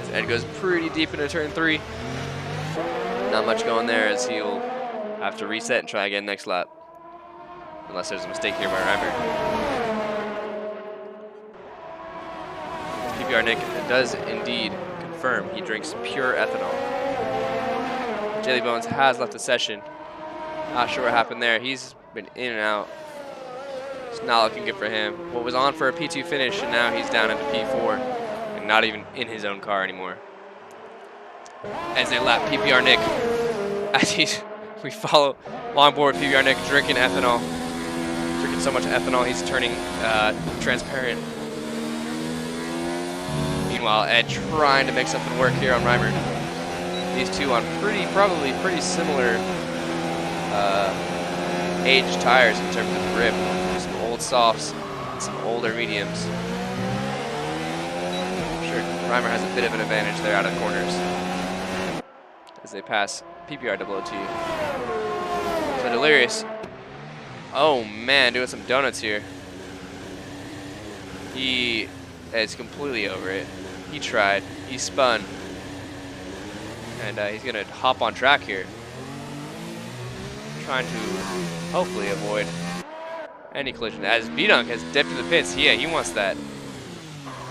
As Ed goes pretty deep into turn 3. Not much going there, as he'll have to reset and try again next lap. Unless there's a mistake here by Reimer. PPR Nick does indeed confirm he drinks pure ethanol. Jelly Bones has left the session. Not sure what happened there. He's been in and out. It's not looking good for him. What was on for a P2 finish, and now he's down into P4 and not even in his own car anymore. As they lap PPR Nick, as we follow longboard PPR Nick drinking ethanol. Drinking so much ethanol, he's turning transparent. Meanwhile, Ed trying to make something work here on Reimer. These two on probably pretty similar aged tires in terms of grip. Some old softs, and some older mediums. I'm sure Reimer has a bit of an advantage there out of the corners as they pass PPR 002. So Delirious, oh man, doing some donuts here. He is completely over it. He tried, he spun, and he's gonna hop on track here, trying to hopefully avoid any collision. As B-Dunk has dipped to the pits, yeah, he wants that.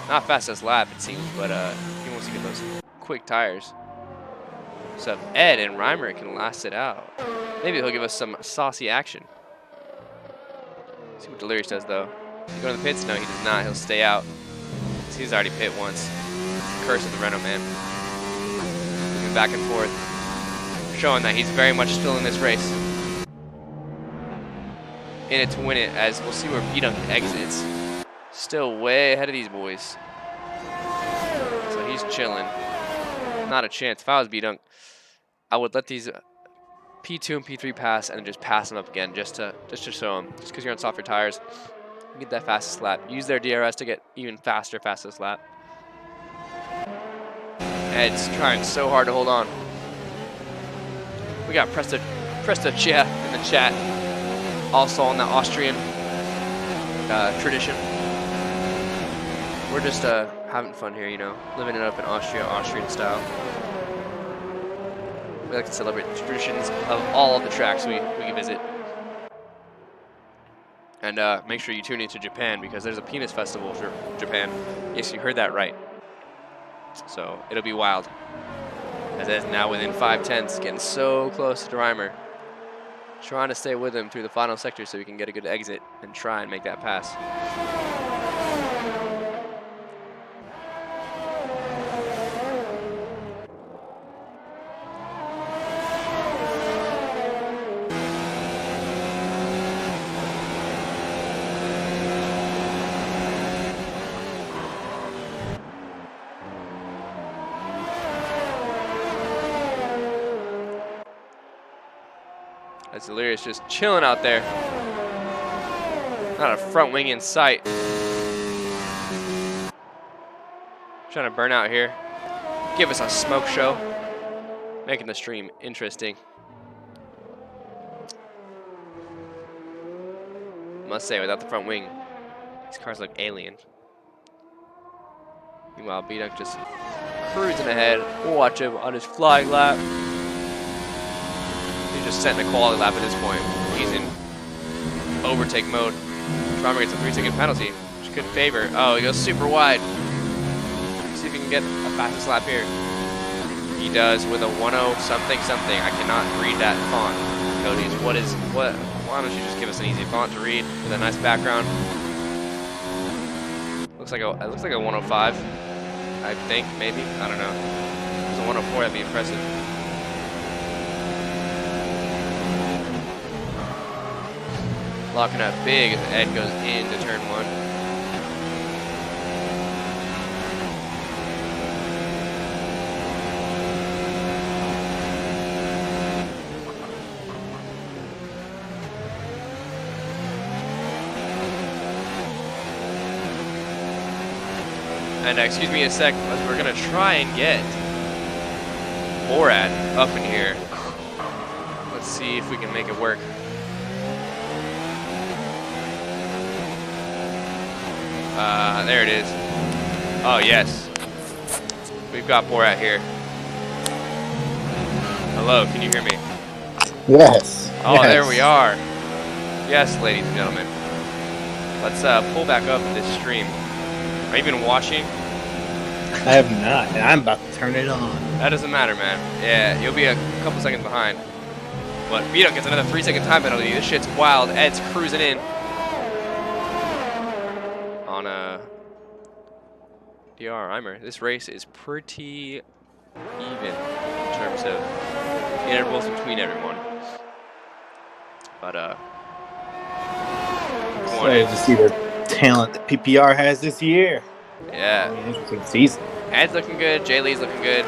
Not fastest lap, it seems, but he wants to get those quick tires. So if Ed and Reimer can last it out, maybe he'll give us some saucy action. See what Delirious does, though. Does he go to the pits? No, he does not. He'll stay out. He's already pit once. Curse of the Renault, man. Moving back and forth. Showing that he's very much still in this race. In it to win it, as we'll see where B-Dunk exits. Still way ahead of these boys. So he's chilling. Not a chance. If I was B-Dunk, I would let these P2 and P3 pass and then just pass them up again just to show them. Just because you're on softer tires, get that fastest lap. Use their DRS to get even faster fastest lap. Ed's trying so hard to hold on. We got Presto Chia in the chat. Also on the Austrian tradition. We're just having fun here, you know, living it up in Austria, Austrian style. We like to celebrate the traditions of all of the tracks we visit. And make sure you tune into Japan, because there's a penis festival for Japan. Yes, you heard that right. So it'll be wild. As it is now within 5/10, getting so close to Reimer. Trying to stay with him through the final sector so we can get a good exit and try and make that pass. As Delirious just chilling out there. Not a front wing in sight. Trying to burn out here. Give us a smoke show. Making the stream interesting. Must say, without the front wing, these cars look alien. Meanwhile, B-Dunk just cruising ahead. We'll watch him on his flying lap. He's just setting a quality lap at this point. He's in overtake mode. Reimer gets a 3-second penalty, which could favor. Oh, he goes super wide. See if he can get a fastest lap here. He does with a 1.0 something something. I cannot read that font. Cody's, what? Why don't you just give us an easy font to read with a nice background? Looks like it looks like a 105. I think maybe. I don't know. If it's a 104, that'd be impressive. Locking up big as Ed goes into turn 1. And excuse me a sec, we're gonna try and get Borat up in here. Let's see if we can make it work. There it is. Oh, yes. We've got Borat here. Hello, can you hear me? Yes. Oh, yes. There we are. Yes, ladies and gentlemen. Let's pull back up this stream. Are you even watching? I have not, and I'm about to turn it on. That doesn't matter, man. Yeah, you'll be a couple seconds behind. But B-Dunk gets another 3-second time penalty. This shit's wild. Ed's cruising in. On a DR Reimer. This race is pretty even in terms of intervals between everyone. But excited to see the talent that PPR has this year. Yeah. Interesting season. Ed's looking good. Jay Lee's looking good.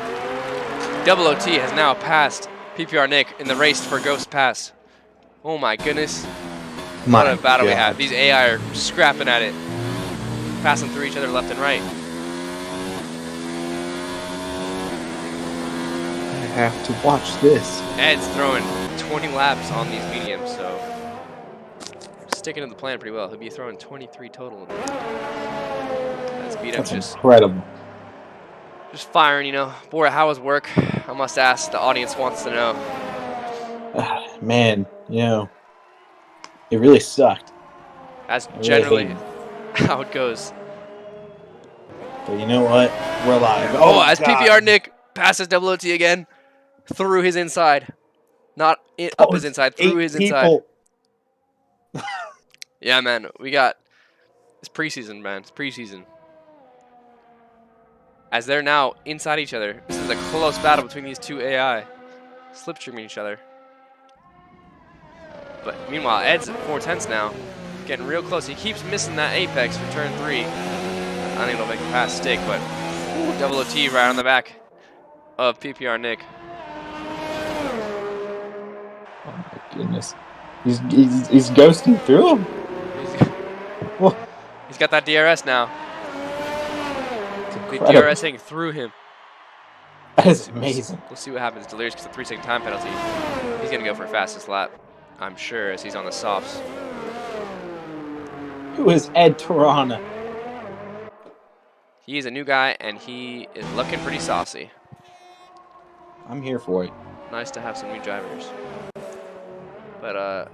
Double OT has now passed PPR Nick in the race for Ghost Pass. Oh my goodness. What a battle we have. These AI are scrapping at it. Passing through each other left and right. I have to watch this. Ed's throwing 20 laps on these mediums, so sticking to the plan pretty well. He'll be throwing 23 total. That's incredible. Just firing, you know. Borat, how was work? I must ask. The audience wants to know. Man, you know, it really sucked. That's generally how it goes. But you know what? We're alive. Oh, as PPR Nick passes double OT again through his inside. Not up his inside, through his inside. Yeah, man. It's preseason, man. It's preseason. As they're now inside each other. This is a close battle between these two AI. Slipstreaming each other. But meanwhile, Ed's at 4/10 now. Getting real close. He keeps missing that apex for turn 3. I think it'll make it past stick, but double OT right on the back of PPR Nick. Oh my goodness. He's ghosting through him. He's got that DRS now. The Incredible. DRSing through him. That is amazing. We'll see what happens. Delirious gets a 3-second time penalty. He's going to go for fastest lap, I'm sure, as he's on the softs. Who is Ed Tirana? He is a new guy, and he is looking pretty saucy. I'm here for it. Nice to have some new drivers. But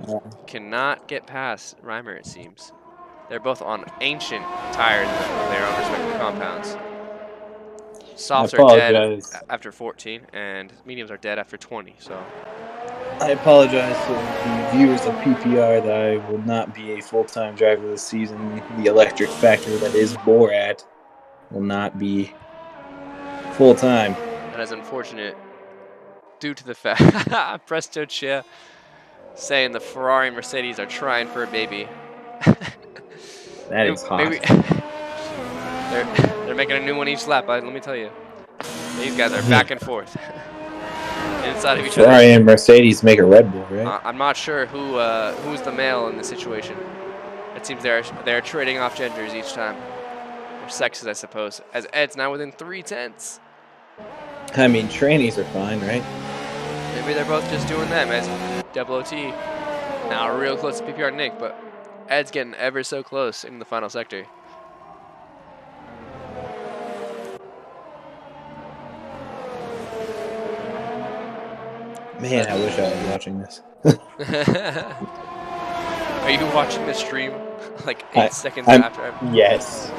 cannot get past Reimer, it seems. They're both on ancient tires in their own respective compounds. Softs are dead after 14, and mediums are dead after 20. So I apologize to the viewers of PPR that I will not be a full-time driver this season. The electric factor that is Borat will not be full-time. That is unfortunate due to the fact Presto Chia saying the Ferrari and Mercedes are trying for a baby. That is hot. Maybe they're making a new one each lap. Let me tell you, these guys are back and forth inside of each other. Ferrari and Mercedes make a Red Bull, right? I'm not sure who's the male in the situation. It seems they're trading off genders each time, or sexes, I suppose. As Ed's now within 3/10. I mean, trannies are fine, right? Maybe they're both just doing them as double OT. Now real close to PPR Nick, but Ed's getting ever so close in the final sector. Man, I wish I was watching this. Are you watching the stream like 8 seconds after? Yes.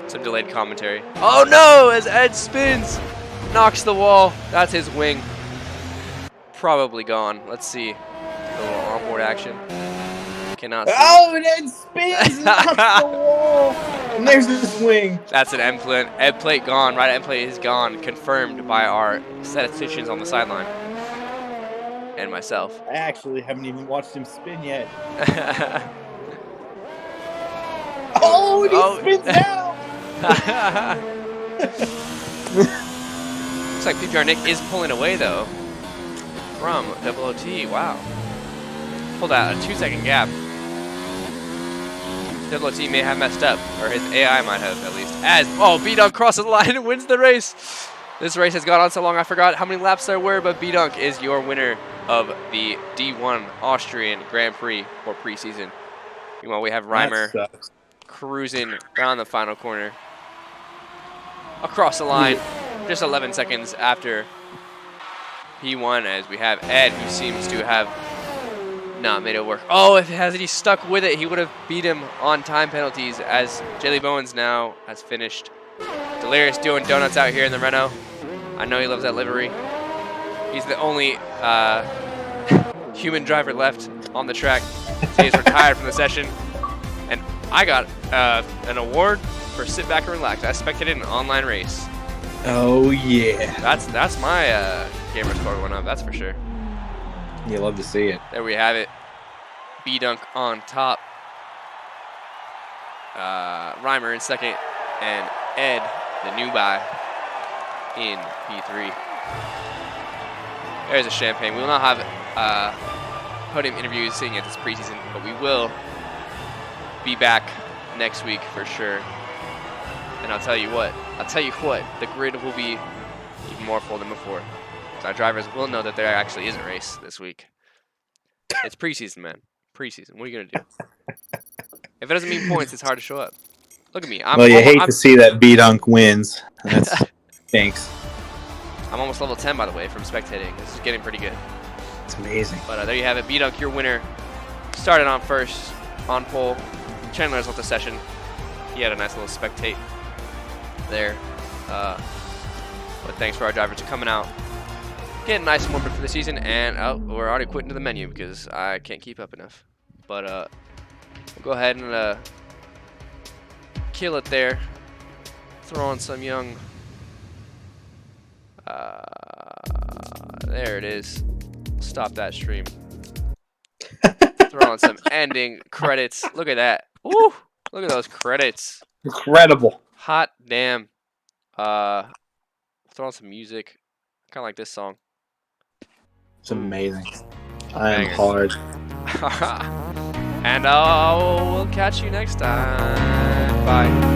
Some delayed commentary. Oh no! As Ed spins, knocks the wall. That's his wing. Probably gone. Let's see. A little onboard action. Cannot see. Oh, and Ed spins and knocks the wall. And there's his wing. That's an end plate. End plate gone. Right end plate is gone. Confirmed by our statisticians on the sideline. And myself. I actually haven't even watched him spin yet. Oh, and he spins out. Looks like PPR Nick is pulling away though from double OT. Wow. Pulled out a 2-second gap. Double OT may have messed up, or his AI might have at least. As B-Dunk crosses the line and wins the race. This race has gone on so long I forgot how many laps there were, but B-Dunk is your winner of the D1 Austrian Grand Prix for preseason. Meanwhile, we have Reimer cruising around the final corner. Across the line, just 11 seconds after he won, as we have Ed, who seems to have not made it work. Oh, if he stuck with it, he would have beat him on time penalties, as Jaylee Bowens now has finished. Delirious doing donuts out here in the Renault. I know he loves that livery. He's the only human driver left on the track. So he's retired from the session. And I got an award for sit back and relax. I spectated an online race. Oh yeah. That's my gamer score went up, that's for sure. You love to see it. There we have it. B-Dunk on top. Reimer in second. And Ed, the new guy, in P3. There's a champagne. We will not have podium interviews seeing it this preseason, but we will be back next week for sure. And I'll tell you what, the grid will be even more full than before. So our drivers will know that there actually is a race this week. It's preseason, man. Preseason. What are you going to do? If it doesn't mean points, it's hard to show up. Look at me. Well, you hate to see that B-Dunk wins. That's thanks. I'm almost level 10, by the way, from spectating. This is getting pretty good. It's amazing. But there you have it. B-Dunk, your winner. Started on first, on pole. Chandler's left the session. He had a nice little spectate there. But thanks for our drivers coming out. Getting nice and warm for the season. And we're already quitting to the menu because I can't keep up enough. But we'll go ahead and kill it there. Throw on some young. There it is. Stop that stream. Throw on some ending credits. Look at that. Woo! Look at those credits. Incredible. Hot damn. Throw on some music. Kind of like this song. It's amazing. I am Banger. hard. And we'll catch you next time. Bye.